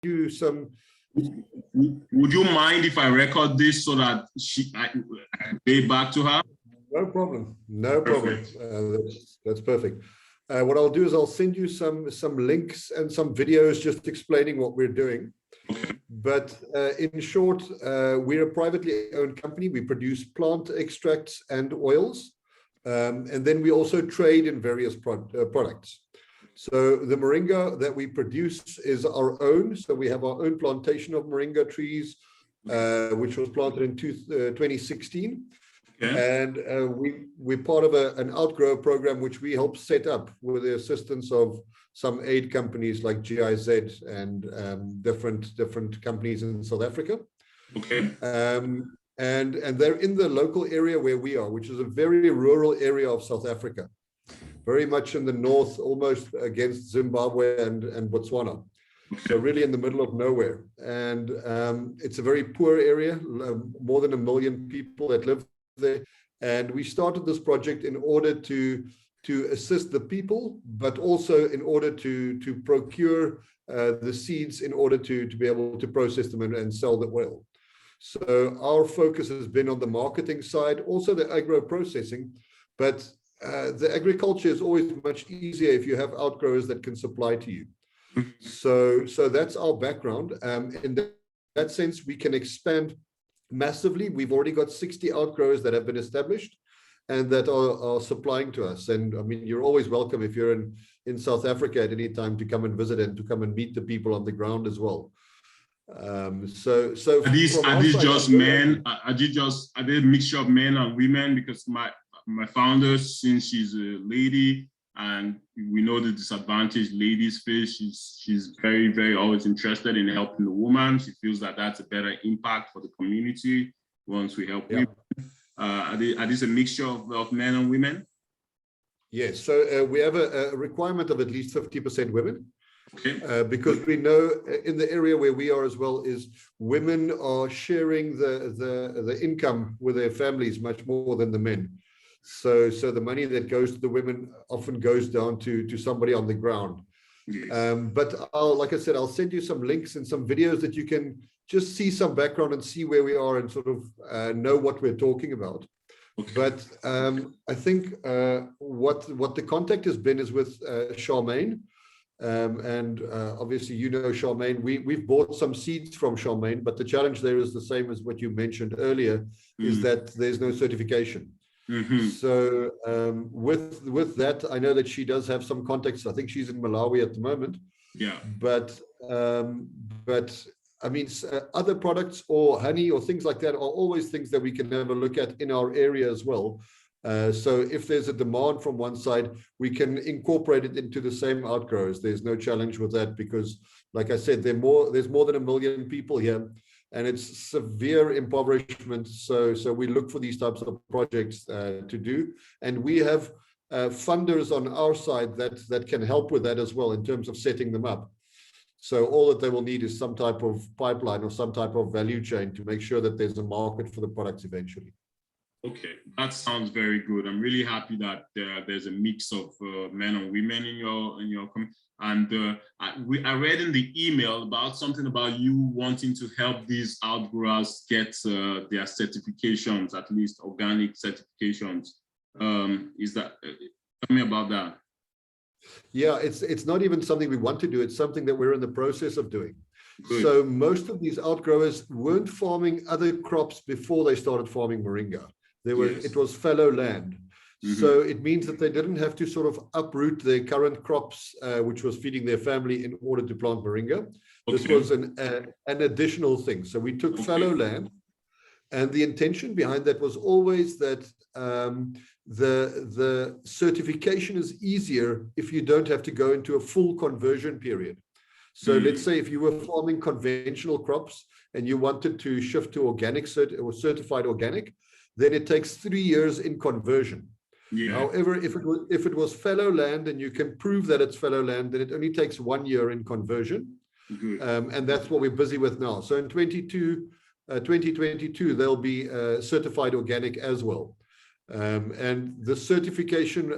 you some. Would you mind if I record this so that I pay back to her? No problem. No problem. That's perfect. What I'll do is I'll send you some links and some videos just explaining what we're doing. But in short, we're a privately owned company. We produce plant extracts and oils. And then we also trade in various products. So the moringa that we produce is our own. So we have our own plantation of moringa trees, which was planted in 2016. Okay. And we're part of an outgrow program, which we help set up with the assistance of some aid companies like GIZ and different companies in South Africa. Okay. And they're in the local area where we are, which is a very rural area of South Africa, very much in the north, almost against Zimbabwe and Botswana. So really in the middle of nowhere. And it's a very poor area, more than 1 million people that live there. And we started this project in order to assist the people, but also in order to procure the seeds in order to be able to process them and sell the oil. So our focus has been on the marketing side, also the agro processing, but the agriculture is always much easier if you have outgrowers that can supply to you. So that's our background. In that sense, we can expand massively. We've already got 60 outgrowers that have been established and that are supplying to us. And I mean, you're always welcome if you're in South Africa at any time to come and visit and to come and meet the people on the ground as well. So are these just men? Are they a mixture of men and women? Because my founder, since she's a lady, and we know the disadvantaged ladies face, she's very, very always interested in helping the woman. She feels that that's a better impact for the community once we help women. Are these a mixture of men and women? Yes, so we have a requirement of at least 50% women. Okay. Because we know in the area where we are as well is women are sharing the income with their families much more than the men. So the money that goes to the women often goes down to somebody on the ground. Yes. But like I said, I'll send you some links and some videos that you can just see some background and see where we are and sort of know what we're talking about. Okay. But I think what the contact has been is with Charmaine. And obviously, you know, Charmaine, we've bought some seeds from Charmaine, but the challenge there is the same as what you mentioned earlier, is that there's no certification. So with that, I know that she does have some contacts. I think she's in Malawi at the moment. Yeah. But I mean, other products or honey or things like that are always things that we can have a look at in our area as well. So if there's a demand from one side, we can incorporate it into the same outgrowers. There's no challenge with that because, like I said, there's more than 1 million people here, and it's severe impoverishment. So we look for these types of projects to do, and we have funders on our side that can help with that as well in terms of setting them up. So all that they will need is some type of pipeline or some type of value chain to make sure that there's a market for the products eventually. Okay, that sounds very good. I'm really happy that there's a mix of men and women in your company. And I read in the email about something about you wanting to help these outgrowers get their certifications, at least organic certifications. Tell me about that. Yeah, it's not even something we want to do. It's something that we're in the process of doing. Good. So most of these outgrowers weren't farming other crops before they started farming moringa. It was fallow land. So it means that they didn't have to sort of uproot their current crops, which was feeding their family, in order to plant moringa. Okay. This was an additional thing. So we took fallow land, and the intention behind that was always that the certification is easier if you don't have to go into a full conversion period. So let's say if you were farming conventional crops and you wanted to shift to organic or certified organic, then it takes 3 years in conversion. Yeah. However, if it was fallow land and you can prove that it's fallow land, then it only takes 1 year in conversion. And that's what we're busy with now. So in 2022, there'll be certified organic as well. And the certification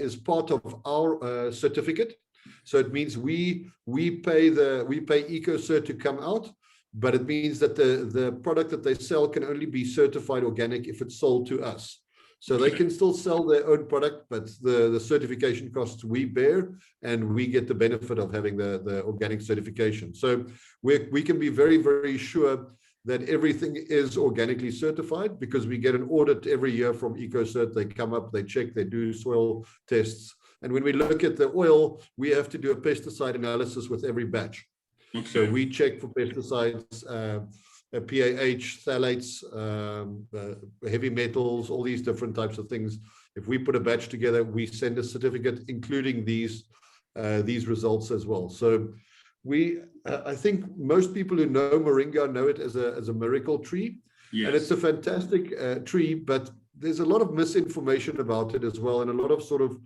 is part of our certificate. So it means we pay EcoCert to come out, but it means that the product that they sell can only be certified organic if it's sold to us. So they can still sell their own product, but the certification costs we bear, and we get the benefit of having the organic certification. So we can be very, very sure that everything is organically certified, because we get an audit every year from EcoCert. They come up, they check, they do soil tests. And when we look at the oil, we have to do a pesticide analysis with every batch. Okay. So we check for pesticides, PAH, phthalates, heavy metals, all these different types of things. If we put a batch together, we send a certificate, including these results as well. So I think most people who know moringa know it as a miracle tree. Yes. And it's a fantastic tree, but there's a lot of misinformation about it as well, and a lot of sort of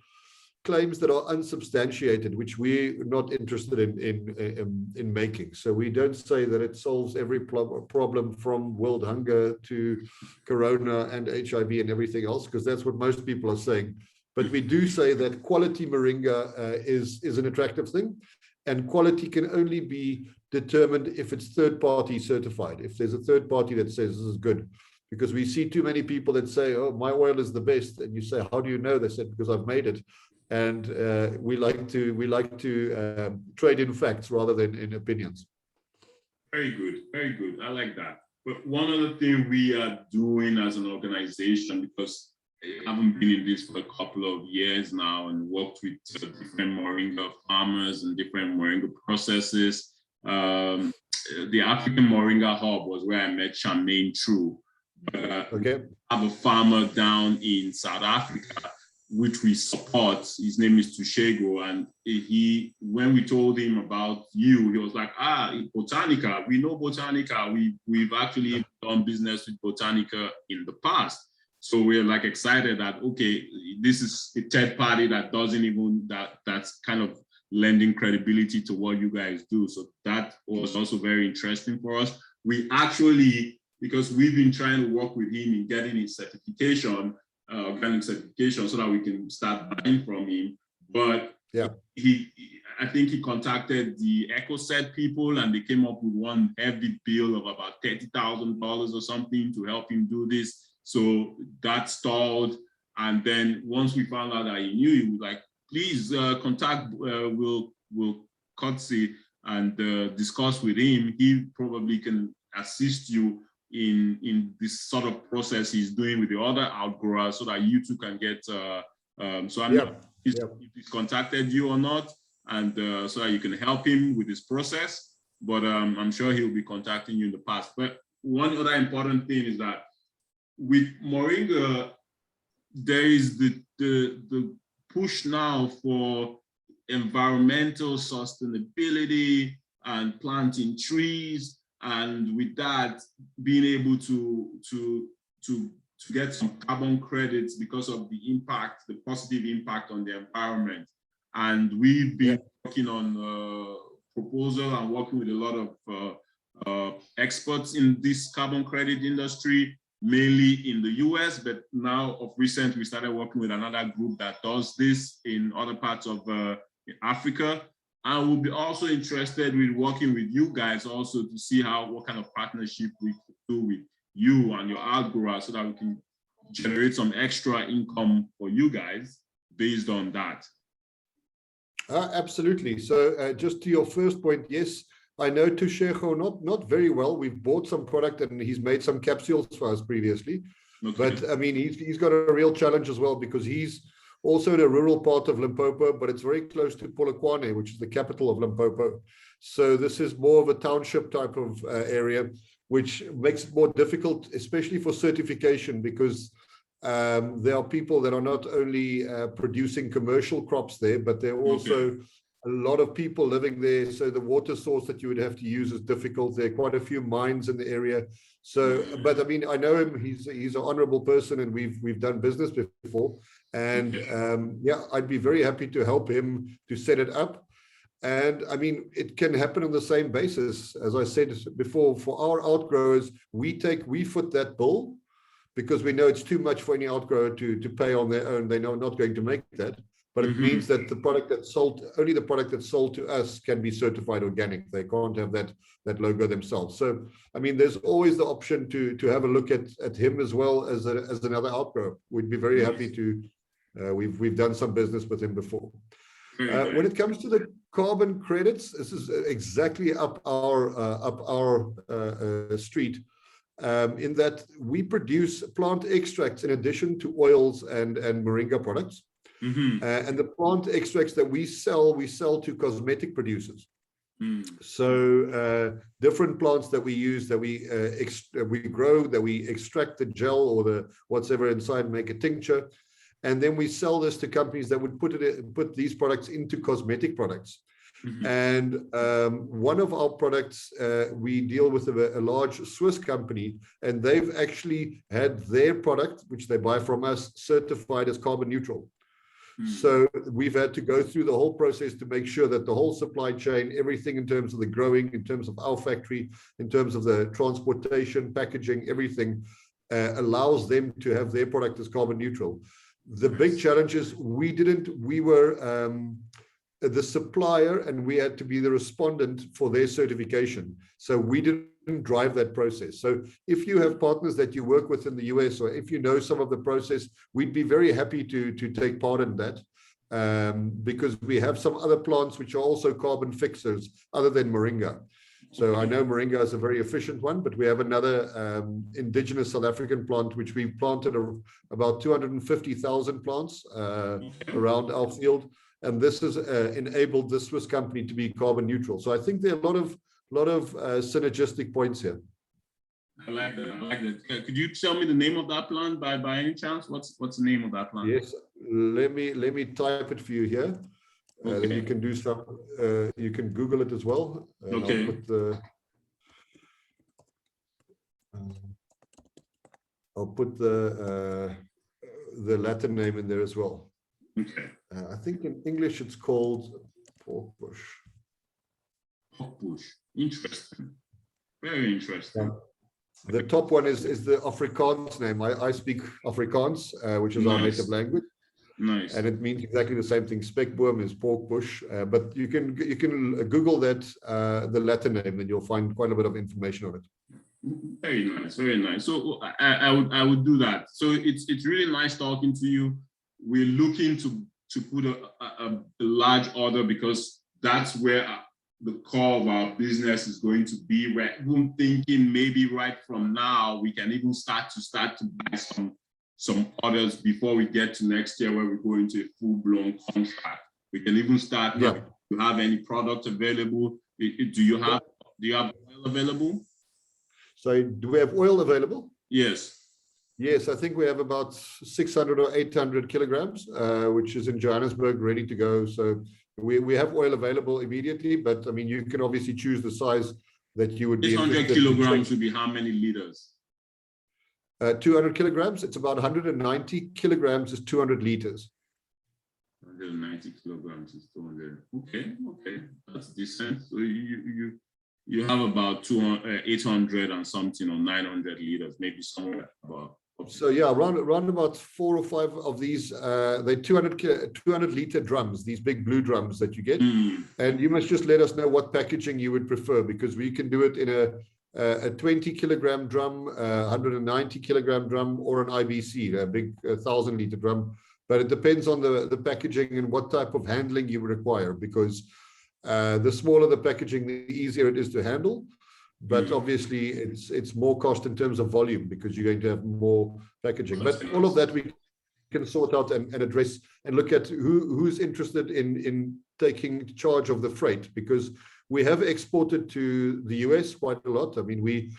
claims that are unsubstantiated, which we're not interested in making. So we don't say that it solves every problem from world hunger to corona and HIV and everything else, because that's what most people are saying. But we do say that quality moringa is an attractive thing, and quality can only be determined if it's third-party certified, if there's a third party that says this is good. Because we see too many people that say, oh, my oil is the best. And you say, how do you know? They said, because I've made it. And we like to trade in facts rather than in opinions. Very good, very good. I like that. But one other thing we are doing as an organization, because I haven't been in this for a couple of years now and worked with different moringa farmers and different moringa processes. The African Moringa Hub was where I met Charmaine True. Okay. I have a farmer down in South Africa, which we support. His name is Tushego, and when we told him about you, he was like, Botanica, we know Botanica. We've actually done business with Botanica in the past. So we're like excited that, okay, this is a third party that doesn't even, that's kind of lending credibility to what you guys do. So that was also very interesting for us. We actually, because we've been trying to work with him in getting his certification, organic certification, so that we can start buying from him. But yeah, I think he contacted the EcoCert people, and they came up with one heavy bill of about $30,000 or something to help him do this. So that stalled. And then once we found out that he knew, he was like, please contact Will Coetzee and discuss with him. He probably can assist you in this sort of process he's doing with the other outgrowers, so that you two can get, so I'm not if he's contacted you or not, and so that you can help him with this process, but I'm sure he'll be contacting you in the past. But one other important thing is that with moringa, there is the push now for environmental sustainability and planting trees, and with that, being able to get some carbon credits because of the impact, the positive impact on the environment. And we've been working on proposal and working with a lot of experts in this carbon credit industry, mainly in the US, but now of recent, we started working with another group that does this in other parts of Africa. And we'll be also interested in working with you guys also to see what kind of partnership we could do with you and your outgrowers, so that we can generate some extra income for you guys based on that. Absolutely. So just to your first point, yes, I know Tushego not very well. We've bought some product and he's made some capsules for us previously. Okay. But I mean, he's got a real challenge as well, because he's also in a rural part of Limpopo, but it's very close to Polokwane, which is the capital of Limpopo. So this is more of a township type of area, which makes it more difficult, especially for certification, because there are people that are not only producing commercial crops there, but there are also a lot of people living there. So the water source that you would have to use is difficult. There are quite a few mines in the area. So, but I mean, I know him. He's an honorable person, and we've done business before. And yeah, I'd be very happy to help him to set it up. And I mean, it can happen on the same basis. As I said before, for our outgrowers, we foot that bill, because we know it's too much for any outgrower to pay on their own. They're not going to make that. but it means that the product that's sold, only the product that's sold to us can be certified organic. They can't have that logo themselves. So, I mean, there's always the option to have a look at him as well as another outgrower. We'd be very happy to. We've done some business with him before. When it comes to the carbon credits, this is exactly up our street. In that we produce plant extracts in addition to oils and moringa products. And the plant extracts that we sell to cosmetic producers. So different plants that we use, that we grow, that we extract the gel or the whatever inside, make a tincture, and then we sell this to companies that would put these products into cosmetic products. And one of our products, we deal with a large Swiss company, and they've actually had their product, which they buy from us, certified as carbon neutral. So we've had to go through the whole process to make sure that the whole supply chain, everything in terms of the growing, in terms of our factory, in terms of the transportation, packaging, everything allows them to have their product as carbon neutral. The big challenge is we were the supplier, and we had to be the respondent for their certification. So we didn't drive that process. So if you have partners that you work with in the US, or if you know some of the process, we'd be very happy to take part in that, because we have some other plants which are also carbon fixers other than moringa. So I know moringa is a very efficient one, but we have another indigenous South African plant which we planted about 250,000 plants around our field. And this has enabled the Swiss company to be carbon neutral. So I think there are a lot of synergistic points here. I like that. I like that. Could you tell me the name of that plant by any chance? What's the name of that plant? Yes, let me type it for you here. Then you can do some. You can Google it as well. Okay. I'll put the Latin name in there as well. Okay. I think in English it's called pork bush. Pork bush. Interesting. Very interesting. The top one is the Afrikaans name. I speak Afrikaans, which is our native language. Nice. And it means exactly the same thing. Spekboom is pork bush, but you can Google that the Latin name, and you'll find quite a bit of information on it. Very nice, very nice. So I would do that. So it's really nice talking to you. We're looking to put a large order, because that's where the core of our business is going to be. We're even thinking maybe right from now we can even start to buy some orders before we get to next year, where we go into a full-blown contract. We can even start. Yeah. Do you have any product available? Do you have oil available? So do we have oil available? Yes. Yes, I think we have about 600 or 800 kilograms, which is in Johannesburg, ready to go. So we have oil available immediately, but I mean, you can obviously choose the size that you would be interested in. 600 kilograms would be how many liters? 200 kilograms, it's about 190 kilograms is 200 liters. 190 kilograms is 200. Okay, that's decent. So you have about 800 and something, or 900 liters, maybe somewhere about. So yeah, around about 4 or 5 of these, they're 200 liter drums, these big blue drums that you get. And you must just let us know what packaging you would prefer, because we can do it in a 20 kilogram drum, 190 kilogram drum, or an IBC, a big 1,000 liter drum. But it depends on the packaging and what type of handling you require, because the smaller the packaging, the easier it is to handle. But obviously it's more cost in terms of volume, because you're going to have more packaging. But all of that we can sort out and address, and look at who's interested in taking charge of the freight, because we have exported to the US quite a lot. I mean, we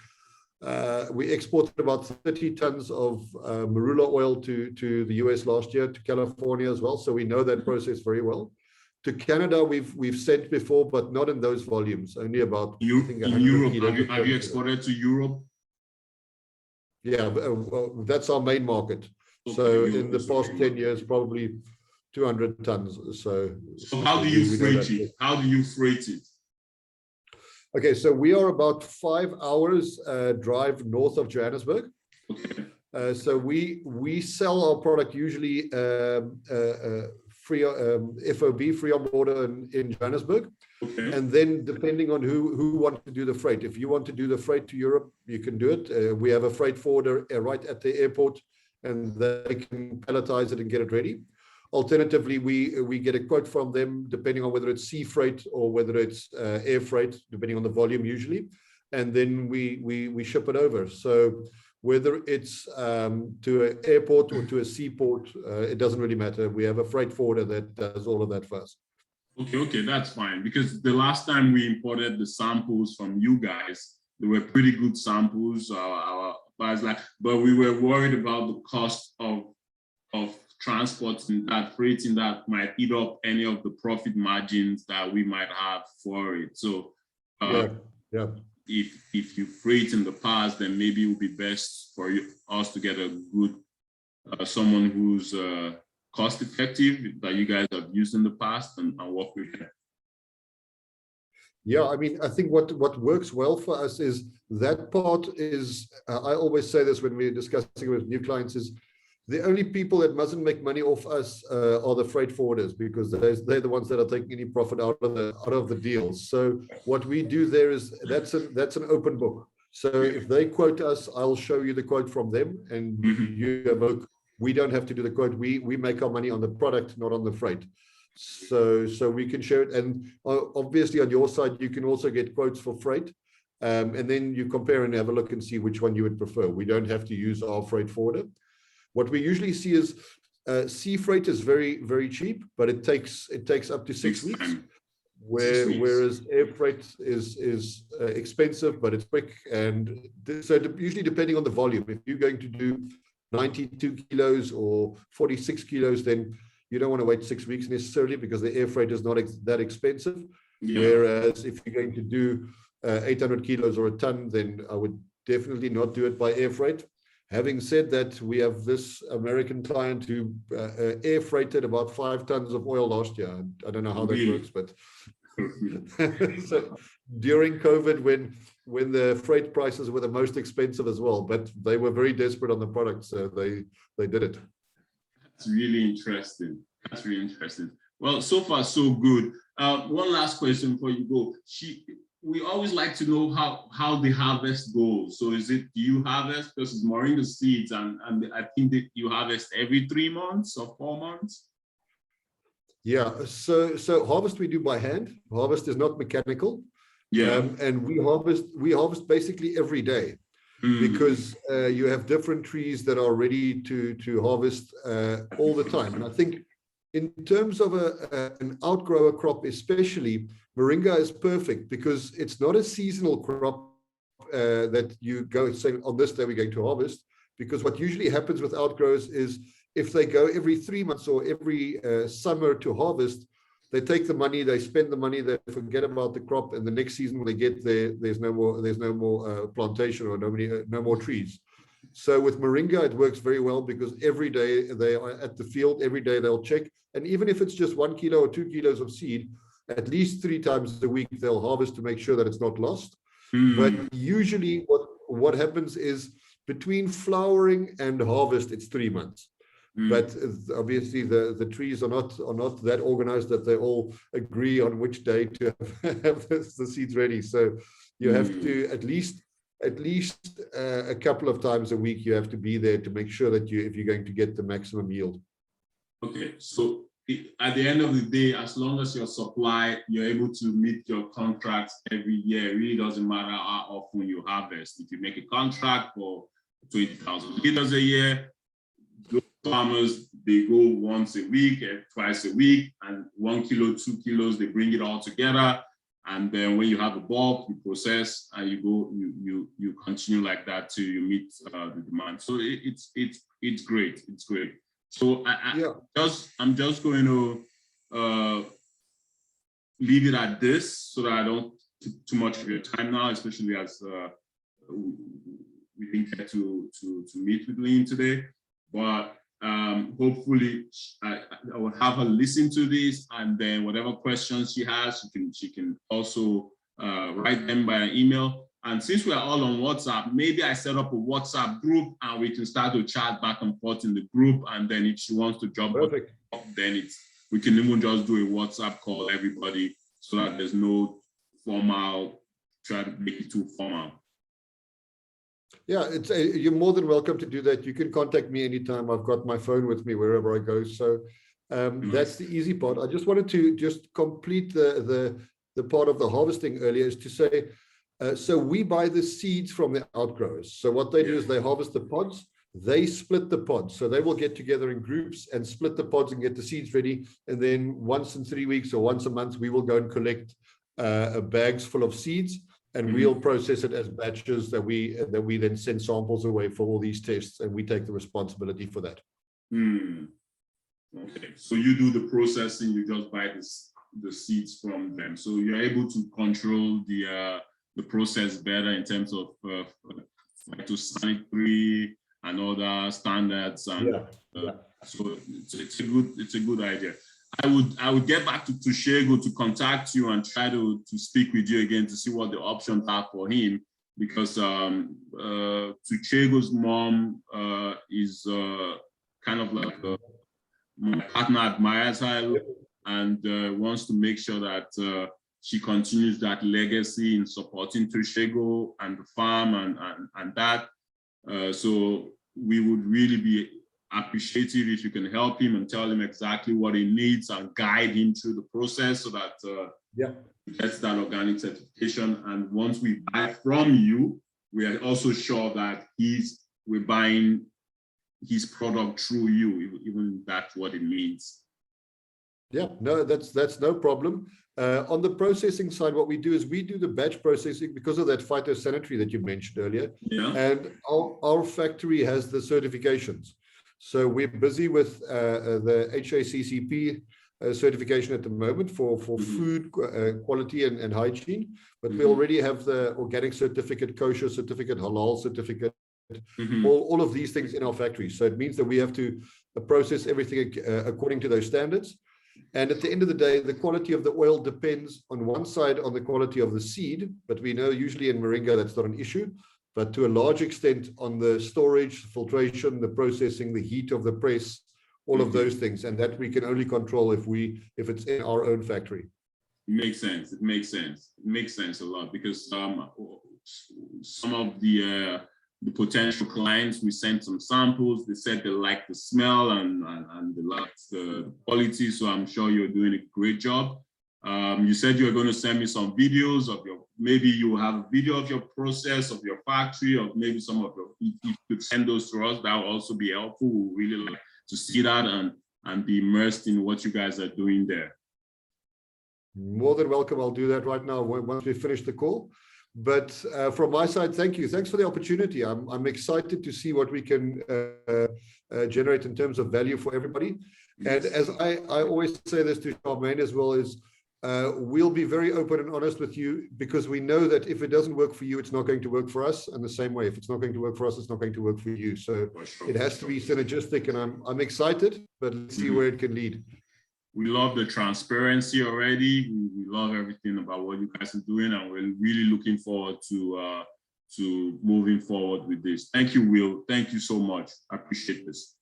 exported about 30 tons of marula oil to the US last year, to California as well. So we know that process very well. To Canada, we've sent before, but not in those volumes. Only about in Europe. Have you exported to Europe? Yeah, that's our main market. Okay, so in the past 10 years, probably 200 tons. So how do you freight it? How do you freight it? Okay, so we are about 5 hours drive north of Johannesburg. Okay. So we sell our product usually free FOB, free on border in Johannesburg. Okay. And then depending on who wants to do the freight, if you want to do the freight to Europe, you can do it. We have a freight forwarder right at the airport, and they can palletize it and get it ready. Alternatively, we get a quote from them, depending on whether it's sea freight or whether it's air freight, depending on the volume usually. And then we ship it over. So whether it's to an airport or to a seaport, it doesn't really matter. We have a freight forwarder that does all of that for us. Okay, that's fine. Because the last time we imported the samples from you guys, they were pretty good samples. But we were worried about the cost of transporting that, freighting that might eat up any of the profit margins that we might have for it. So if you freight in the past, then maybe it would be best for us to get a good someone who's cost effective that you guys have used in the past and work with them. Yeah, I mean, I think what works well for us is that part is, I always say this when we're discussing with new clients, is the only people that mustn't make money off us are the freight forwarders, because they're the ones that are taking any profit out of the deals. So what we do there is that's an open book. So if they quote us, I'll show you the quote from them, and you have a look. We don't have to do the quote. We make our money on the product, not on the freight. So we can share it. And obviously on your side, you can also get quotes for freight. And then you compare and have a look and see which one you would prefer. We don't have to use our freight forwarder. What we usually see is sea freight is very, very cheap, but it takes up to 6 weeks. Whereas air freight is expensive, but it's quick. And so usually depending on the volume, if you're going to do 92 kilos or 46 kilos, then you don't want to wait 6 weeks necessarily, because the air freight is not that expensive. Yeah. Whereas if you're going to do 800 kilos or a ton, then I would definitely not do it by air freight. Having said that, we have this American client who air freighted about 5 tons of oil last year. I don't know how that works, but so during COVID, when the freight prices were the most expensive as well, but they were very desperate on the product, so they did it. That's really interesting. That's really interesting. Well, so far so good. One last question before you go. We always like to know how the harvest goes. So do you harvest, because it's moringa seeds, and I think that you harvest every 3 months or 4 months? Yeah, so harvest we do by hand. Harvest is not mechanical. Yeah. And we harvest basically every day, because you have different trees that are ready to harvest all the time. And I think in terms of an outgrower crop, especially, moringa is perfect because it's not a seasonal crop that you go saying on this day we're going to harvest, because what usually happens with outgrowers is if they go every 3 months or every summer to harvest, they take the money, they spend the money, they forget about the crop, and the next season when they get there, there's no more plantation or no more trees. So with moringa, it works very well because every day they are at the field, every day they'll check, and even if it's just 1 kilo or 2 kilos of seed, at least 3 times a week they'll harvest to make sure that it's not lost. But usually what happens is between flowering and harvest, it's 3 months. But obviously the trees are not that organized that they all agree on which day to have the seeds ready. So you have to at least a couple of times a week you have to be there to make sure that if you're going to get the maximum yield. Okay, so at the end of the day, as long as your supply, you're able to meet your contracts every year, it really doesn't matter how often you harvest. If you make a contract for 20,000 liters a year, farmers, they go once a week, twice a week, and 1 kilo, 2 kilos, they bring it all together. And then when you have a bulk, you process and you continue like that till you meet the demand. So it's great. It's great. So I'm just going to leave it at this so that I don't take too much of your time now, especially as we didn't get to meet with Lynn today. But hopefully I will have her listen to this, and then whatever questions she has, she can also write them by email. And since we're all on WhatsApp, maybe I set up a WhatsApp group and we can start to chat back and forth in the group. And then if she wants to jump up, then we can even just do a WhatsApp call, everybody, so that there's no formal, try to make it too formal. Yeah, you're more than welcome to do that. You can contact me anytime. I've got my phone with me wherever I go. So that's the easy part. I just wanted to just complete the part of the harvesting earlier, is to say, so we buy the seeds from the outgrowers. So what they do is they harvest the pods, they split the pods. So they will get together in groups and split the pods and get the seeds ready. And then once in 3 weeks or once a month, we will go and collect bags full of seeds, and we'll process it as batches that we then send samples away for all these tests, and we take the responsibility for that. Okay, so you do the processing, you just buy the seeds from them. So you're able to control the process better in terms of phytosanitary and other standards. And so it's a good idea. I would get back to Tushego to contact you and try to speak with you again to see what the options are for him, because Tuchego's mom is kind of like my partner, admires her and wants to make sure that she continues that legacy in supporting Tushego and the farm and that. So we would really be appreciative if you can help him and tell him exactly what he needs and guide him through the process, so that he gets that organic certification. And once we buy from you, we are also sure that we're buying his product through you, even if that's what it means. Yeah, no, that's no problem. On the processing side, what we do is we do the batch processing because of that phytosanitary that you mentioned earlier. And our factory has the certifications. So we're busy with the HACCP certification at the moment for food quality and hygiene, but we already have the organic certificate, kosher certificate, halal certificate, all of these things in our factory. So it means that we have to process everything according to those standards. And at the end of the day, the quality of the oil depends on one side on the quality of the seed, but we know usually in Moringa that's not an issue, but to a large extent on the storage, filtration, the processing, the heat of the press, all of those things. And that we can only control if it's in our own factory. It makes sense. It makes sense. It makes sense a lot, because some of the potential clients, we sent some samples. They said they like the smell and they like the quality. So I'm sure you're doing a great job. You said you were going to send me some videos of maybe you have a video of your process, of your factory, or maybe some of if you could send those to us, that would also be helpful. We really like to see that and be immersed in what you guys are doing there. More than welcome. I'll do that right now once we finish the call. But from my side, thank you. Thanks for the opportunity. I'm excited to see what we can generate in terms of value for everybody. And as I always say this to Charmaine as well, is we'll be very open and honest with you, because we know that if it doesn't work for you, it's not going to work for us. And the same way, if it's not going to work for us, it's not going to work for you. So it has to be synergistic, and I'm excited, but let's see where it can lead. We love the transparency already. We love everything about what you guys are doing, and we're really looking forward to moving forward with this. Thank you, Will. Thank you so much. I appreciate this.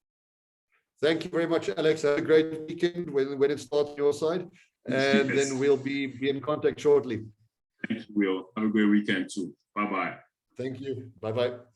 Thank you very much, Alex. Have a great weekend when it starts on your side, and then we'll be in contact shortly. Thank you, Will. Have a great weekend too. Bye-bye. Thank you. Bye-bye.